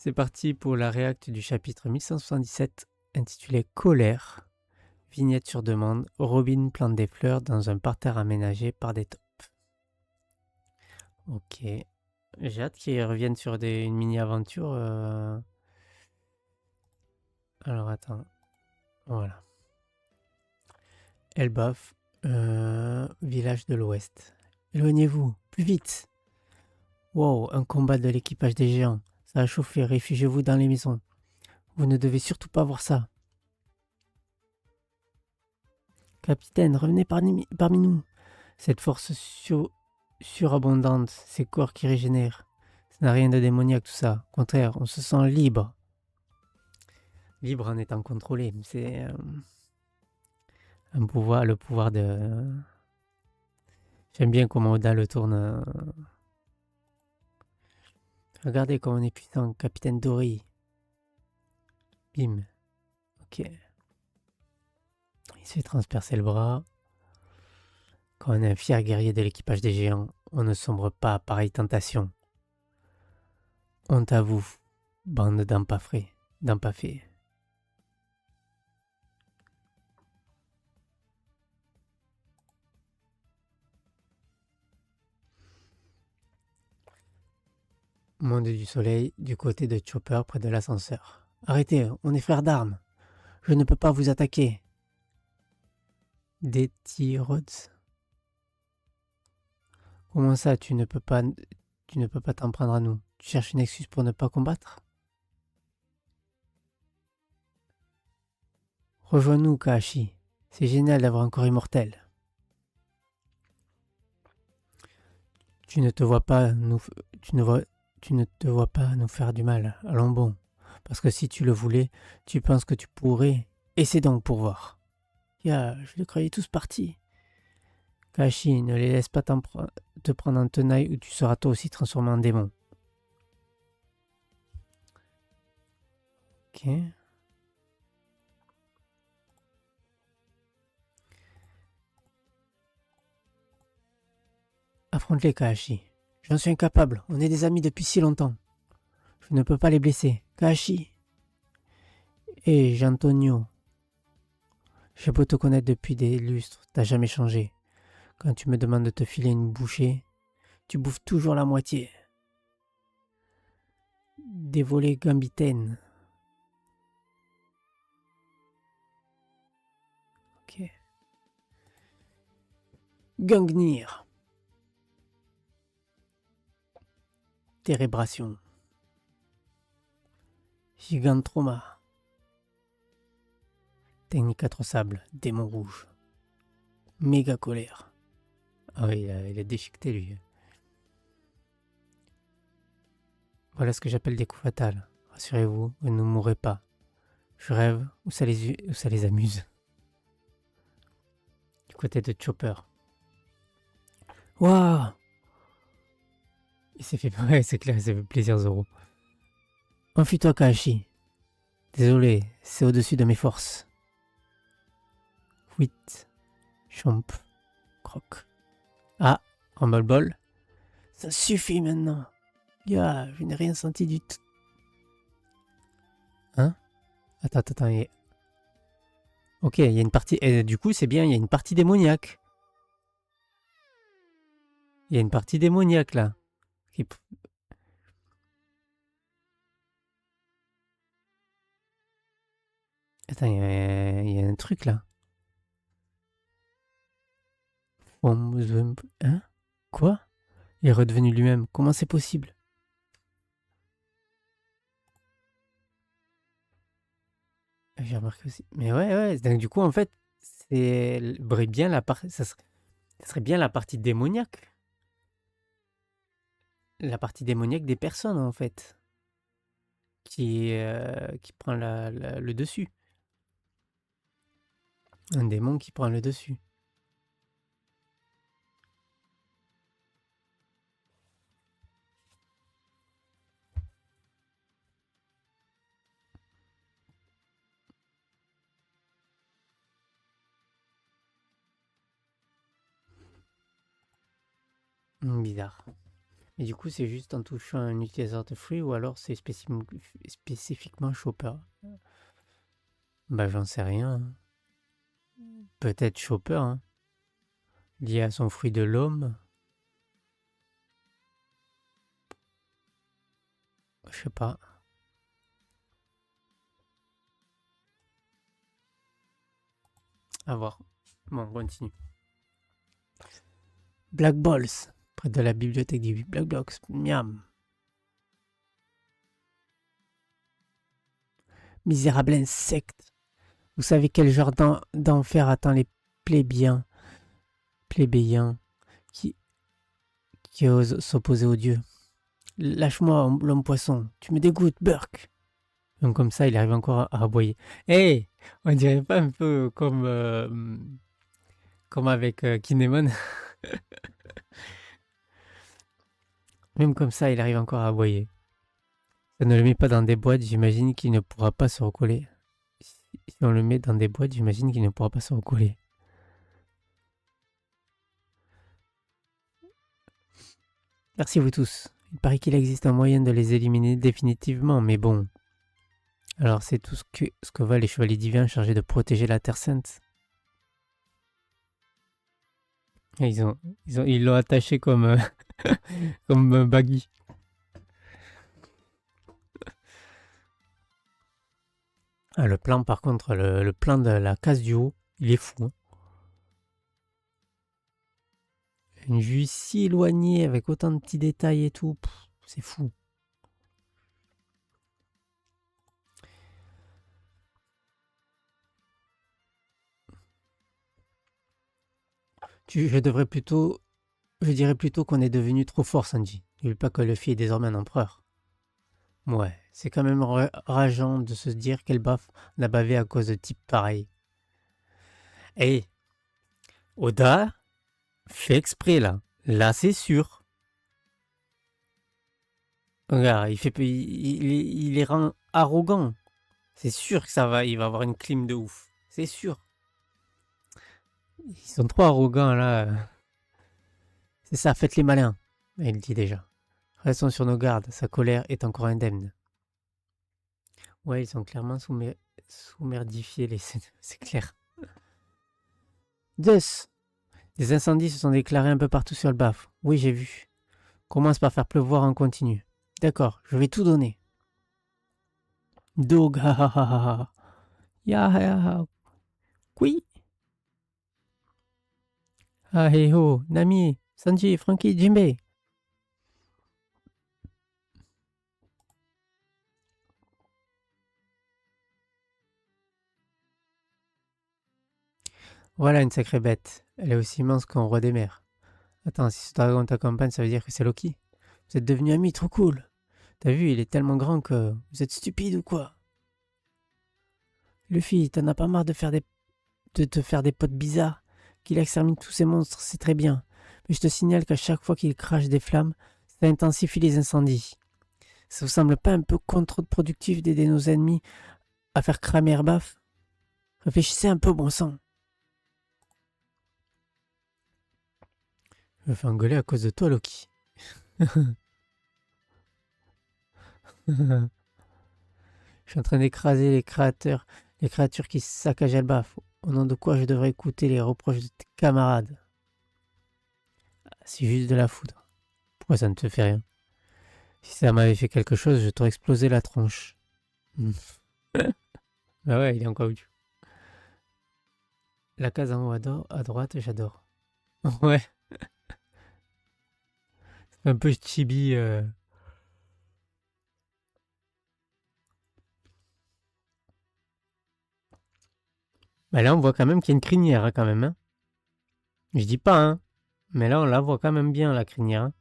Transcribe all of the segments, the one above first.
C'est parti pour la réacte du chapitre 1177 intitulé Colère. Vignette sur demande. Robin plante des fleurs dans un parterre aménagé par des taupes. Ok. J'ai hâte qu'ils reviennent sur une mini-aventure. Alors attends. Voilà. Elbaf. Village de l'Ouest. Éloignez-vous. Plus vite. Wow, un combat de l'équipage des géants. Ça a chauffé. Réfugiez-vous dans les maisons. Vous ne devez surtout pas voir ça. Capitaine, revenez parmi nous. Cette force surabondante, ces corps qui régénèrent. Ça n'a rien de démoniaque tout ça. Au contraire, on se sent libre. Libre en étant contrôlé. C'est un pouvoir, le pouvoir de... J'aime bien comment Oda le tourne. Regardez comme on est puissant, Capitaine Dory. Bim. Ok. Il se fait transpercer le bras. Quand on est un fier guerrier de l'équipage des géants, on ne sombre pas à pareille tentation. Honte à vous, bande d'empafrés. Monde du soleil, du côté de Chopper près de l'ascenseur. Arrêtez, on est frères d'armes. Je ne peux pas vous attaquer. Des T-Rods. Comment ça, tu ne peux pas t'en prendre à nous? Tu cherches une excuse pour ne pas combattre? Rejoins-nous, Kaashi. C'est génial d'avoir un corps immortel. Tu ne te vois pas nous faire du mal. Allons bon. Parce que si tu le voulais, tu penses que tu pourrais. Essaie donc pour voir. Je les croyais tous partis. Kaashi, ne les laisse pas te prendre en tenaille ou tu seras toi aussi transformé en démon. Ok. Affronte-les, Kaashi. J'en suis incapable. On est des amis depuis si longtemps. Je ne peux pas les blesser. Kaashi. Hé, J'Antonio. J'ai beau te connaître depuis des lustres, t'as jamais changé. Quand tu me demandes de te filer une bouchée, tu bouffes toujours la moitié. Dévolé Gambitaine. Ok. Gangnir. Térébration. Gigantroma. Technique à 3 sables. Démon rouge. Méga colère. Ah oui, il a déchiqueté lui. Voilà ce que j'appelle des coups fatals. Rassurez-vous, vous ne mourrez pas. Je rêve ou ça les amuse. Du côté de Chopper. Waouh! Il s'est fait... Ouais, c'est clair, il s'est fait plaisir Zoro. Enfuis-toi, Kaashi. Désolé, c'est au-dessus de mes forces. Huit. Chomp. Croc. Ah, Rumble Ball. Ça suffit maintenant. Je n'ai rien senti du tout. Hein? Attends, Ok, il y a une partie... Et du coup, c'est bien, il y a une partie démoniaque. Il y a une partie démoniaque, là. Attends, il y a un truc, là. Hein? Quoi? Il est redevenu lui-même. Comment c'est possible? J'ai remarqué aussi. Mais ouais. Donc, du coup, en fait, c'est bien ça serait bien la partie démoniaque. La partie démoniaque des personnes, en fait. Qui prend le dessus. Un démon qui prend le dessus. Bizarre. Et du coup, c'est juste en touchant un utilisateur de Free ou alors c'est spécifiquement Chopper? Bah, j'en sais rien, hein. Peut-être Chopper, hein, lié à son fruit de l'homme. Je sais pas. À voir. Bon, on continue. Black Balls, près de la bibliothèque du Black Blocks. Miam. Misérable insecte. Vous savez quel genre d'enfer attend les plébéiens qui, qui osent s'opposer aux dieux. Lâche-moi, l'homme poisson. Tu me dégoûtes, Burke. Donc comme ça, il arrive encore à aboyer. Hé, on dirait pas un peu comme avec Kinemon. Même comme ça, il arrive encore à aboyer. Si on ne le met pas dans des boîtes, j'imagine qu'il ne pourra pas se recoller. Si on le met dans des boîtes, j'imagine qu'il ne pourra pas se recoller. Merci vous tous. Il paraît qu'il existe un moyen de les éliminer définitivement, mais bon. Alors c'est tout ce que valent les chevaliers divins chargés de protéger la Terre Sainte. Et ils l'ont attaché comme, comme Baggy. Ah, le plan, par contre, le plan de la case du haut, il est fou. Hein. Une vue si éloignée avec autant de petits détails et tout, c'est fou. Je dirais plutôt qu'on est devenu trop fort, Sanji. N'oublie pas que Luffy est désormais un empereur. Ouais, c'est quand même rageant de se dire quel baffe on a bavé à cause de types pareils. Hey, Oda fait exprès là. Là, c'est sûr. Regarde, il les rend arrogants. C'est sûr que il va avoir une clim de ouf. C'est sûr. Ils sont trop arrogants là. C'est ça, faites les malins. Il dit déjà. Restons sur nos gardes, sa colère est encore indemne. Ouais, ils sont clairement sous-merdifiés, c'est clair. Des incendies se sont déclarés un peu partout sur le baf. Oui, j'ai vu. Commence par faire pleuvoir en continu. D'accord, je vais tout donner. Dog, ha ha ha ha. Ya ha ha. Oui. Ah hey ho, Nami, Sanji, Frankie, Jinbei. Voilà une sacrée bête. Elle est aussi immense qu'un roi des mers. Attends, si ce dragon t'accompagne, ça veut dire que c'est Loki. Vous êtes devenus amis, trop cool. T'as vu, il est tellement grand que... Vous êtes stupide ou quoi? Luffy, t'en as pas marre de te faire des potes bizarres? Qu'il extermine tous ces monstres, c'est très bien. Mais je te signale qu'à chaque fois qu'il crache des flammes, ça intensifie les incendies. Ça vous semble pas un peu contre-productif d'aider nos ennemis à faire cramer Airbaf? Réfléchissez un peu, bon sang. Je me fais engueuler à cause de toi, Loki. Je suis en train d'écraser les créatures qui saccagent Elbaf. Au nom de quoi je devrais écouter les reproches de tes camarades? C'est juste de la foudre. Pourquoi ça ne te fait rien? Si ça m'avait fait quelque chose, je t'aurais explosé la tronche. Bah ouais, il est en caoutchouc. La case en haut à droite, j'adore. Ouais, c'est un peu chibi. Bah là, on voit quand même qu'il y a une crinière, hein, quand même. Hein. Je dis pas, hein. Mais là, on la voit quand même bien, la crinière. Hein.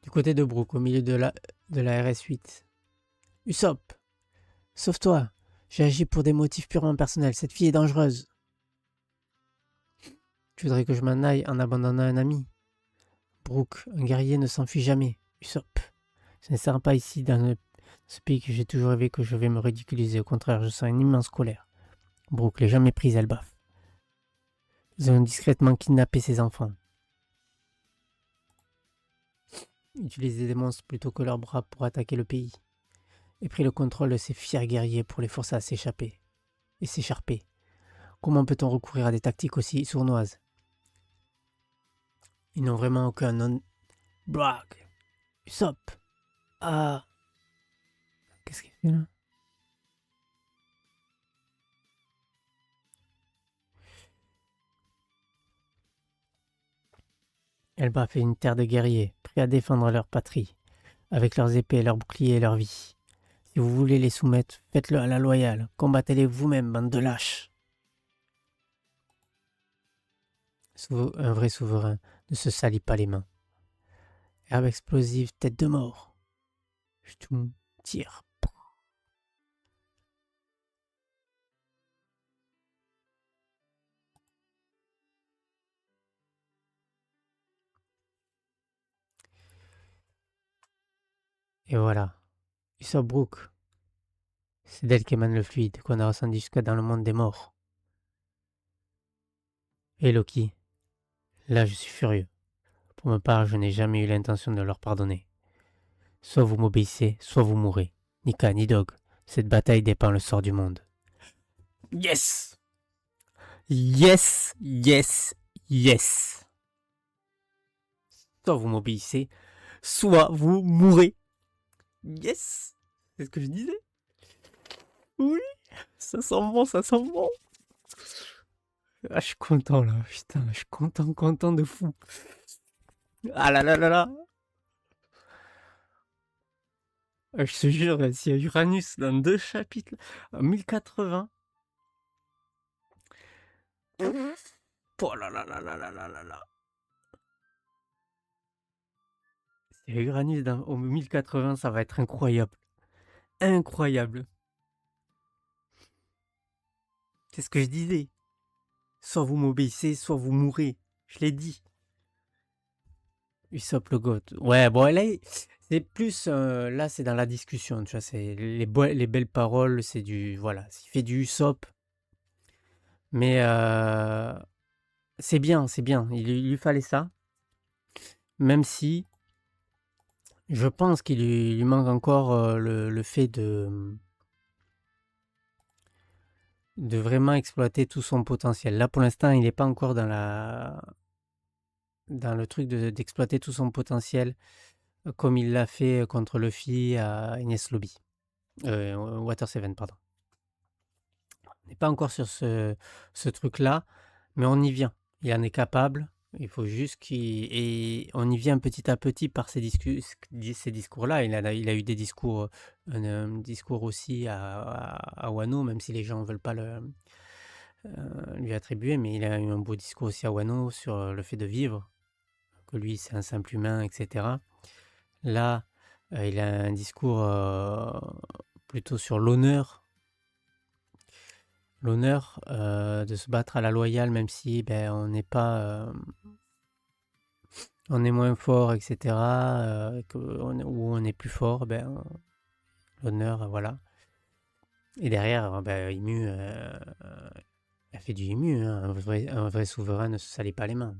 Du côté de Brook, au milieu de la RS8. Usopp, sauve-toi. J'ai agi pour des motifs purement personnels. Cette fille est dangereuse. Tu voudrais que je m'en aille en abandonnant un ami? Brook, un guerrier ne s'enfuit jamais. Usopp, ce ne sert pas ici dans ce pays que j'ai toujours rêvé que je vais me ridiculiser. Au contraire, je sens une immense colère. Brook, les jamais prise, elle baffe. Ils ont discrètement kidnappé ses enfants. Utilisé des monstres plutôt que leurs bras pour attaquer le pays. Et pris le contrôle de ces fiers guerriers pour les forcer à s'échapper. Et s'écharper. Comment peut-on recourir à des tactiques aussi sournoises? Ils n'ont vraiment aucun nom. Blague. Usopp. Ah. Qu'est-ce qu'il fait là? Elba fait une terre de guerriers, prêts à défendre leur patrie, avec leurs épées, leurs boucliers et leur vie. Si vous voulez les soumettre, faites-le à la loyale. Combattez-les vous-même, bande de lâches. Un vrai souverain ne se salit pas les mains. Herbe explosive, tête de mort. Ch'toum, tire. Et voilà. Usopp Brook. C'est d'elle qu'émane le fluide qu'on a ressenti jusqu'à dans le monde des morts. Et Loki. Là, je suis furieux. Pour ma part, je n'ai jamais eu l'intention de leur pardonner. Soit vous m'obéissez, soit vous mourrez. Ni Ka, ni Dog. Cette bataille dépend le sort du monde. Yes! Yes! Yes! Yes! Soit vous m'obéissez, soit vous mourrez. Yes! C'est ce que je disais. Oui! Ça sent bon, ça sent bon. Ah, je suis content là, putain, je suis content de fou. Ah là là là là! Je te jure, s'il y a Uranus dans 2 chapitres, en 1080. Oh là là là là là là là là. S'il y a Uranus au 1080, ça va être incroyable. Incroyable. C'est ce que je disais. Soit vous m'obéissez, soit vous mourrez. Je l'ai dit. Usopp le goth. Ouais, bon, là, c'est plus... là, c'est dans la discussion, tu vois. C'est les belles paroles, c'est du... Voilà, il fait du Usopp. Mais c'est bien, c'est bien. Il lui fallait ça. Même si je pense qu'il lui manque encore le fait de vraiment exploiter tout son potentiel. Là, pour l'instant, il n'est pas encore dans le truc d'exploiter tout son potentiel comme il l'a fait contre Luffy à Enies Lobby. Water 7, pardon. On n'est pas encore sur ce truc-là, mais on y vient. Il en est capable. Il faut juste qu'il... Et on y vient petit à petit par ces discours-là. Il a eu des discours, un discours aussi à Wano, même si les gens ne veulent pas lui attribuer, mais il a eu un beau discours aussi à Wano sur le fait de vivre, que lui c'est un simple humain, etc. Là, il a un discours plutôt sur l'honneur de se battre à la loyale, même si on n'est pas... on est moins fort, etc. Ou on est plus fort, l'honneur, voilà. Et derrière, Imu, elle fait du Imu. Hein. Un vrai souverain ne se salit pas les mains.